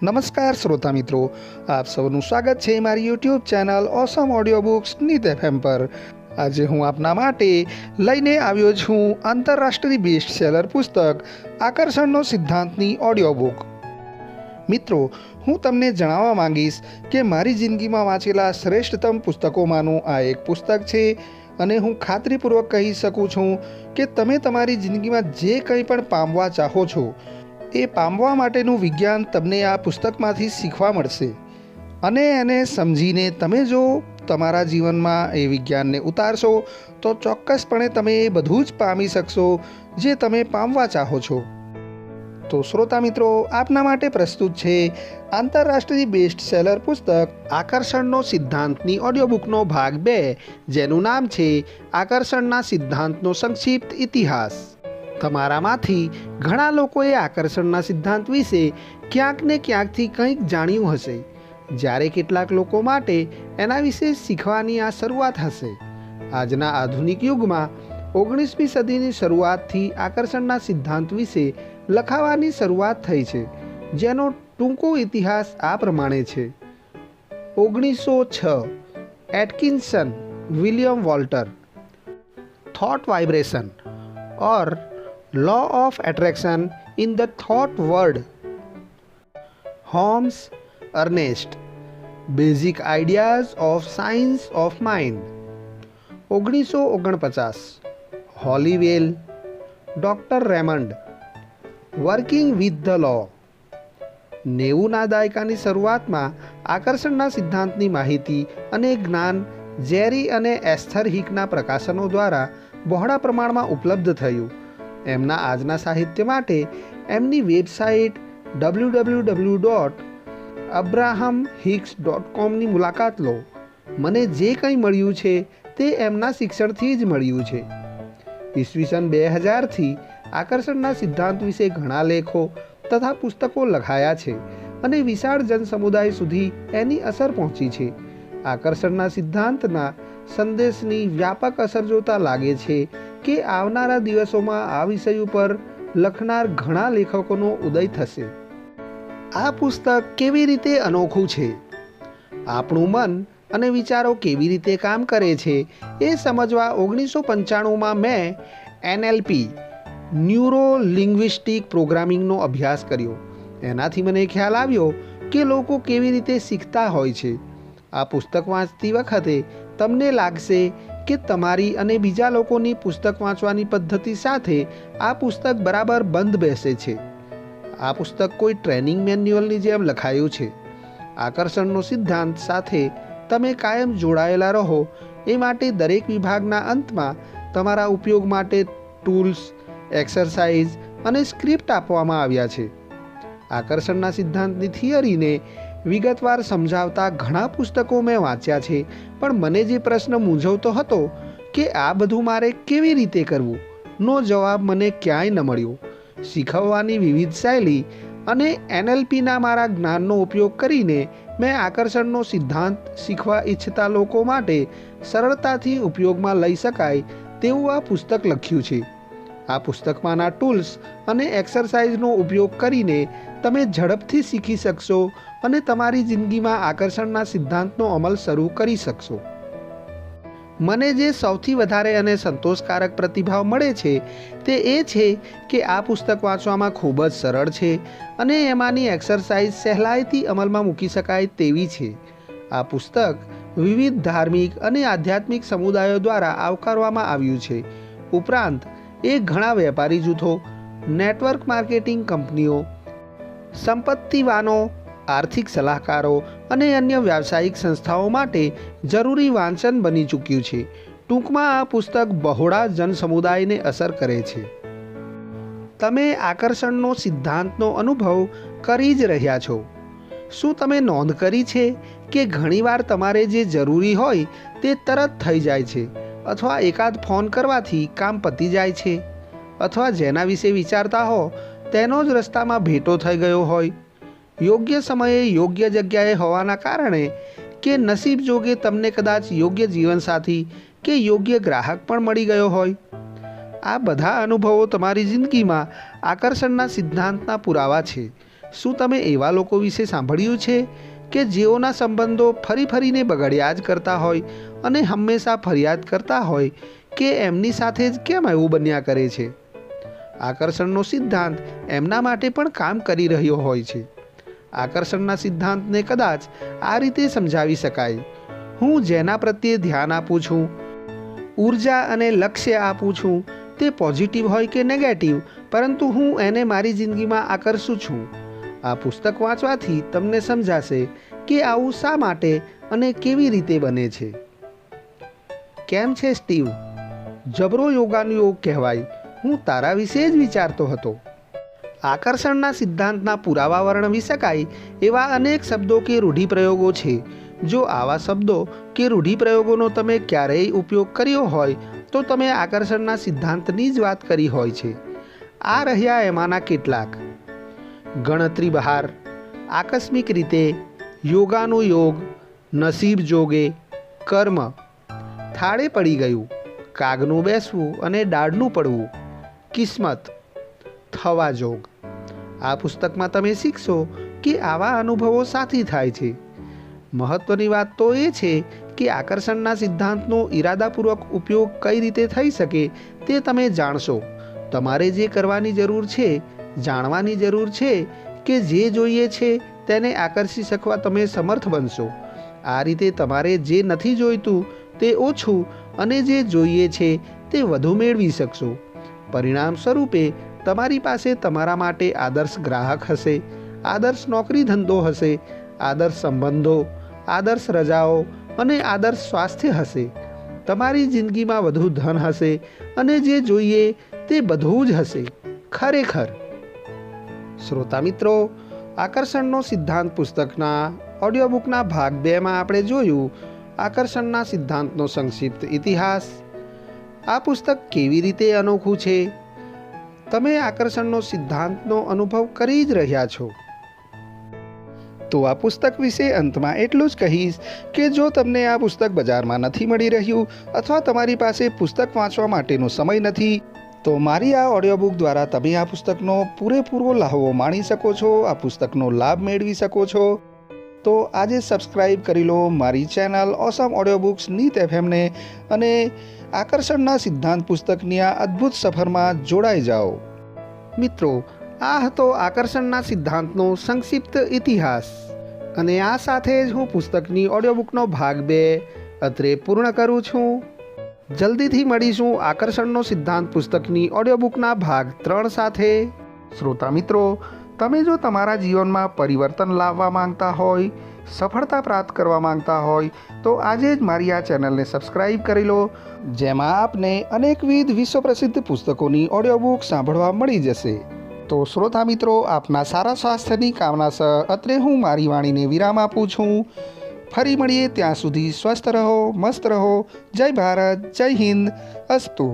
નમસ્કાર શ્રોતા મિત્રો, આપ સૌનું સ્વાગત છે મારી YouTube channel awesome audio books નીત FM પર। આજે હું આપના માટે લઈને આવ્યો છું આંતરરાષ્ટ્રીય બેસ્ટ સેલર પુસ્તક આકર્ષણનો સિદ્ધાંતની ઓડિયો બુક। મિત્રો, હું તમને જણાવવા માંગીશ કે મારી જિંદગીમાં વાંચેલા શ્રેષ્ઠતમ પુસ્તકોમાંનું આ એક પુસ્તક છે અને હું ખાતરીપૂર્વક કહી શકું છું કે તમે તમારી જિંદગીમાં જે કંઈ પણ પામવા ચાહો છો એ પામવા માટેનું વિજ્ઞાન તમને આ પુસ્તકમાંથી શીખવા મળશે અને એને સમજીને તમે જો તમારા જીવનમાં એ વિજ્ઞાનને ઉતારશો તો ચોક્કસપણે તમે એ બધું જ પામી શકશો જે તમે પામવા ચાહો છો। તો શ્રોતા મિત્રો, આપના માટે પ્રસ્તુત છે આંતરરાષ્ટ્રીય બેસ્ટ સેલર પુસ્તક આકર્ષણનો સિદ્ધાંતની ઓડિયો બુકનો ભાગ 2, જેનું નામ છે આકર્ષણના સિદ્ધાંતનો સંક્ષિપ્ત ઇતિહાસ। તમારામાંથી ઘણા લોકોએ આકર્ષણના સિદ્ધાંત વિશે ક્યાંક ને ક્યાંકથી કંઈક જાણ્યું હશે, જ્યારે કેટલાક લોકો માટે એના વિશે શીખવાની આ શરૂઆત હશે। આજના આધુનિક યુગમાં 19મી સદીની શરૂઆતથી આકર્ષણના સિદ્ધાંત વિશે લખાવાની શરૂઆત થઈ છે, જેનો ટૂંકો ઇતિહાસ આ પ્રમાણે છે। 1906 Atkinson William Walter, thought vibration और law of attraction in the thought world, Holmes Ernest, basic ideas of science of mind. 1949 Holliwell, doctor Raymond, working with the law. 90ના દાયકાની શરૂઆતમાં આકર્ષણના સિદ્ધાંતની માહિતી અને જ્ઞાન જેરી અને એસ્થર હિકના પ્રકાશનો દ્વારા બહોળા પ્રમાણમાં ઉપલબ્ધ થયું। એમના આજના સાહિત્ય માટે એમની વેબસાઇટ www.abrahamhicks.com ની મુલાકાત લો। મને જે કંઈ મળ્યું છે તે એમના શિક્ષણથી જ મળ્યું છે। ઈસવીસન 2000થી આકર્ષણના સિદ્ધાંત વિશે ઘણા લેખો તથા પુસ્તકો લખાયા છે અને વિશાળ જનસમુદાય સુધી એની અસર પહોંચી છે। આકર્ષણના સિદ્ધાંતના સંદેશની વ્યાપક અસર જોતા લાગે છે કે આવનારા દિવસોમાં આ વિષય ઉપર લખનાર ઘણા લેખકોનો ઉદય થશે। આ પુસ્તક કેવી રીતે અનોખું છે, આપણું મન અને વિચારો કેવી રીતે કામ કરે છે એ સમજવા 1995માં મેં NLP ન્યુરો લિંગ્વિસ્ટિક પ્રોગ્રામિંગનો અભ્યાસ કર્યો। એનાથી મને ખ્યાલ આવ્યો કે લોકો કેવી રીતે શીખતા હોય છે। આ પુસ્તક વાંચતી વખતે તમને લાગશે કે તમારી અને બીજા લોકોની પુસ્તક વાંચવાની પદ્ધતિ સાથે આ પુસ્તક બરાબર બંધ બેસે છે। આ પુસ્તક કોઈ ટ્રેનિંગ મેન્યુઅલની જેમ લખાયું છે। આકર્ષણનો સિદ્ધાંત સાથે તમે કાયમ જોડાયેલા રહો એ માટે દરેક વિભાગના અંતમાં તમારા ઉપયોગ માટે ટૂલ્સ, એક્સરસાઇઝ અને સ્ક્રિપ્ટ આપવામાં આવ્યા છે। આકર્ષણના સિદ્ધાંતની થિયરીને વિગતવાર સમજાવતા ઘણા પુસ્તકો મેં વાંચ્યા છે, પણ મને જે પ્રશ્ન મૂંઝવતો હતો કે આ બધું મારે કેવી રીતે કરવું નો જવાબ મને ક્યાંય ન મળ્યો। શીખવવાની વિવિધ શૈલી અને NLPના મારા જ્ઞાનનો ઉપયોગ કરીને મેં આકર્ષણનો સિદ્ધાંત શીખવા ઈચ્છતા લોકો માટે સરળતાથી ઉપયોગમાં લઈ શકાય તેવું આ પુસ્તક લખ્યું છે। આ પુસ્તકમાંના ટૂલ્સ અને એક્સરસાઇઝનો ઉપયોગ કરીને તમે ઝડપથી શીખી શકશો અને તમારી જિંદગીમાં આકર્ષણના સિદ્ધાંતનો અમલ શરૂ કરી શકશો। મને જે સૌથી વધારે અને સંતોષકારક પ્રતિભાવ મળે છે તે એ છે કે આ પુસ્તક વાંચવામાં ખૂબ જ સરળ છે અને એમાંની એક્સરસાઇઝ સહેલાઈથી અમલમાં મૂકી શકાય તેવી છે। આ પુસ્તક વિવિધ ધાર્મિક અને આધ્યાત્મિક સમુદાયો દ્વારા આવકારવામાં આવ્યું છે। ઉપરાંત એ ઘણા વેપારી જૂથો, નેટવર્ક માર્કેટિંગ કંપનીઓ, સંપત્તિવાનો, આર્થિક સલાહકારો અને અન્ય વ્યાવસાયિક સંસ્થાઓ માટે જરૂરી વાંચન બની ચૂક્યું છે। ટૂંકમાં આ પુસ્તક બહોળા જનસમુદાયને અસર કરે છે। તમે આકર્ષણનો સિદ્ધાંતનો અનુભવ કરી જ રહ્યા છો। શું તમે નોંધ કરી છે કે ઘણીવાર તમારે જે જરૂરી હોય તે તરત થઈ જાય છે, અથવા એકાદ ફોન કરવાથી કામ પતી જાય છે, અથવા જેના વિશે વિચારતા હો તેનો જ રસ્તામાં ભેટો થઈ ગયો હોય, યોગ્ય સમયે યોગ્ય જગ્યાએ હોવાના કારણે કે નસીબ જોગે તમને કદાચ યોગ્ય જીવનસાથી કે યોગ્ય ગ્રાહક પણ મળી ગયો હોય। આ બધા અનુભવો તમારી જિંદગીમાં આકર્ષણના સિદ્ધાંતના પુરાવા છે શું તમે એવા લોકો વિશે સાંભળ્યું છે કે જેઓના સંબંધો ફરી ફરીને બગડ્યા જ કરતા હોય અને હંમેશા ફરિયાદ કરતા હોય કે એમની સાથે જ કેમ એવું બન્યા કરે છે? આકર્ષણનો સિદ્ધાંત એમના માટે પણ કામ કરી રહ્યો હોય છે. આકર્ષણના સિદ્ધાંતને કદાચ આ રીતે સમજાવી શકાય: હું જેના પ્રત્યે ધ્યાન આપું છું, ઉર્જા અને લક્ષ્ય આપું છું, તે પોઝિટિવ હોય કે નેગેટિવ, પરંતુ હું એને મારી જિંદગીમાં આકર્ષું છું. આ પુસ્તક વાંચવાથી તમને સમજાશે કે આવું શા માટે અને કેવી રીતે બને છે. કેમ છે સ્ટીવ? જબરો યોગાનો યોગ કહેવાય. હું તારા વિશે જ વિચારતો હતો. આકર્ષણના સિદ્ધાંતના પુરાવા વર્ણવી શકાય એવા અનેક શબ્દો કે રૂઢિપ્રયોગો છે. જો આવા શબ્દો કે રૂઢિપ્રયોગોનો તમે ક્યારેય ઉપયોગ કર્યો હોય તો તમે આકર્ષણના સિદ્ધાંતની જ વાત કરી હોય છે. આ રહ્યા એમાંના કેટલાક: ગણતરી બહાર, આકસ્મિક રીતે, યોગાનો યોગ, નસીબ જોગે, કર્મ, થાળે પડી ગયું, કાગનું બેસવું અને દાળનું પડવું, કિસ્મત, થવા જોગ. આ પુસ્તકમાં તમે શીખશો કે આવા અનુભવો સાથી થાય છે. મહત્વની વાત તો એ છે કે આકર્ષણના સિદ્ધાંતનો ઇરાદાપૂર્વક ઉપયોગ કઈ રીતે થઈ શકે તે તમે જાણશો. તમારે જે કરવાની જરૂર છે, જાણવાની જરૂર છે કે જે જોઈએ છે તેને આકર્ષી શકવા તમે સમર્થ બનશો. આ રીતે તમારે જે નથી જોઈતું તે ઓછું અને જે જોઈએ છે તે વધુ મેળવી શકશો. પરિણામ સ્વરૂપે તમારી પાસે તમારા માટે આદર્શ ગ્રાહક હશે, આદર્શ નોકરી ધંધો હશે, આદર્શ સંબંધો, આદર્શ રજાઓ અને આદર્શ સ્વાસ્થ્ય હશે. તમારી જિંદગીમાં વધુ ધન હશે અને જે જોઈએ તે બધું જ હશે. ખરેખર. શ્રોતા મિત્રો, આકર્ષણનો સિદ્ધાંત પુસ્તકના ઓડિયોબુકના ભાગ 2માં આપણે જોયું આકર્ષણના સિદ્ધાંતનો સંક્ષિપ્ત ઇતિહાસ. આ પુસ્તક કેવી રીતે અનોખું છે? તમે આકર્ષણનો સિદ્ધાંતનો અનુભવ કરી જ રહ્યા છો. તો આ પુસ્તક વિશે અંતમાં એટલું જ કહીશ કે જો તમને આ પુસ્તક બજારમાં નથી મળી રહ્યું અથવા તમારી પાસે પુસ્તક વાંચવા માટેનો સમય નથી, તો મારી આ ઓડિયોબુક દ્વારા તમે આ પુસ્તકનો પૂરેપૂરો લાહવો માણી શકો છો, આ પુસ્તકનો લાભ મેળવી શકો છો. તો આજે સબસ્ક્રાઈબ કરી લો મારી ચેનલ ઓસમ ઓડિયોબુક્સ નીત એફએમને અને આકર્ષણના સિદ્ધાંત પુસ્તકની આ અદ્ભુત સફરમાં જોડાઈ જાઓ. મિત્રો, આ હતો આકર્ષણના સિદ્ધાંતનો સંક્ષિપ્ત ઇતિહાસ અને આ સાથે જ હું પુસ્તકની ઓડિયોબુકનો ભાગ 2 અત્રે પૂર્ણ કરું છું. જલ્દીથી મળીશું આકર્ષણનો સિદ્ધાંત પુસ્તકની ઓડિયોબુકના ભાગ 3 સાથે. શ્રોતા મિત્રો, તમે જો તમારા જીવનમાં પરિવર્તન લાવવા માંગતા હોય, સફળતા પ્રાપ્ત કરવા માંગતા હોય તો આજે જ મારી આ ચેનલને સબસ્ક્રાઈબ કરી લો, જેમાં આપને અનેકવિધ વિશ્વ પ્રસિદ્ધ પુસ્તકોની ઓડિયોબુક સાંભળવા મળી જશે. તો શ્રોતા મિત્રો, આપના સારા સ્વાસ્થ્યની કામના સહ અત્રે હું મારી વાણીને વિરામ આપું છું. ફરી મળીએ ત્યાં સુધી સ્વસ્થ રહો, મસ્ત રહો. જય ભારત, જય હિન્દ, અસ્તુ.